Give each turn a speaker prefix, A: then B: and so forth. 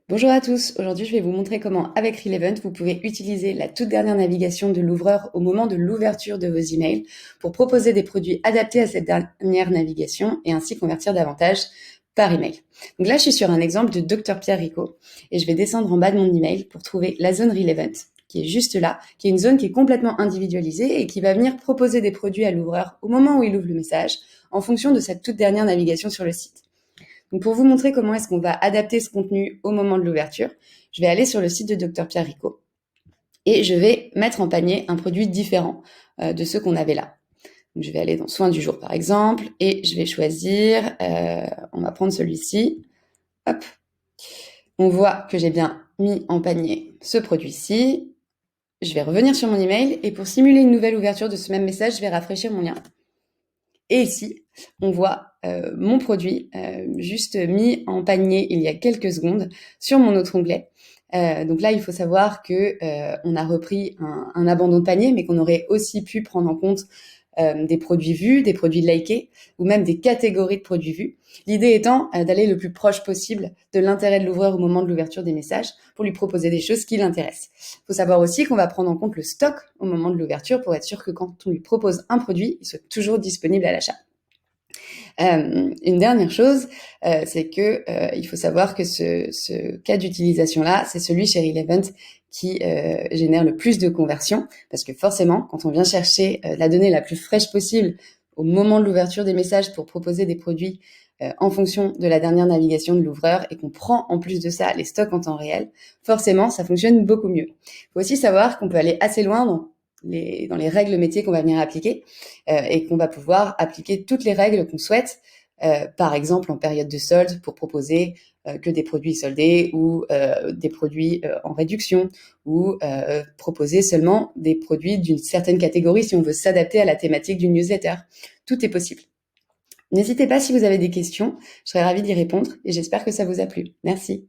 A: Bonjour à tous, aujourd'hui je vais vous montrer comment avec Relevant vous pouvez utiliser la toute dernière navigation de l'ouvreur au moment de l'ouverture de vos emails pour proposer des produits adaptés à cette dernière navigation et ainsi convertir davantage par email. Donc là je suis sur un exemple de Dr Pierre Rico et je vais descendre en bas de mon email pour trouver la zone Relevant qui est juste là, qui est une zone qui est complètement individualisée et qui va venir proposer des produits à l'ouvreur au moment où il ouvre le message en fonction de cette toute dernière navigation sur le site. Donc pour vous montrer comment est-ce qu'on va adapter ce contenu au moment de l'ouverture, je vais aller sur le site de Dr Pierre Rico et je vais mettre en panier un produit différent de ceux qu'on avait là. Donc je vais aller dans soins du jour par exemple et je vais choisir, on va prendre celui-ci. Hop, on voit que j'ai bien mis en panier ce produit-ci. Je vais revenir sur mon email et pour simuler une nouvelle ouverture de ce même message, je vais rafraîchir mon lien. Et ici, on voit mon produit juste mis en panier il y a quelques secondes sur mon autre onglet. Donc là, il faut savoir que on a repris un abandon de panier, mais qu'on aurait aussi pu prendre en compte des produits vus, des produits likés, ou même des catégories de produits vus. L'idée étant d'aller le plus proche possible de l'intérêt de l'ouvreur au moment de l'ouverture des messages pour lui proposer des choses qui l'intéressent. Il faut savoir aussi qu'on va prendre en compte le stock au moment de l'ouverture pour être sûr que quand on lui propose un produit, il soit toujours disponible à l'achat. Une dernière chose, c'est que il faut savoir que ce cas d'utilisation-là, c'est celui chez Relevant qui génère le plus de conversions, parce que forcément, quand on vient chercher la donnée la plus fraîche possible au moment de l'ouverture des messages pour proposer des produits en fonction de la dernière navigation de l'ouvreur et qu'on prend en plus de ça les stocks en temps réel, forcément, ça fonctionne beaucoup mieux. Il faut aussi savoir qu'on peut aller assez loin dans les règles métiers qu'on va venir appliquer et qu'on va pouvoir appliquer toutes les règles qu'on souhaite, par exemple en période de solde pour proposer que des produits soldés ou des produits en réduction ou proposer seulement des produits d'une certaine catégorie si on veut s'adapter à la thématique d'une newsletter. Tout est possible. N'hésitez pas si vous avez des questions, je serais ravie d'y répondre et j'espère que ça vous a plu. Merci.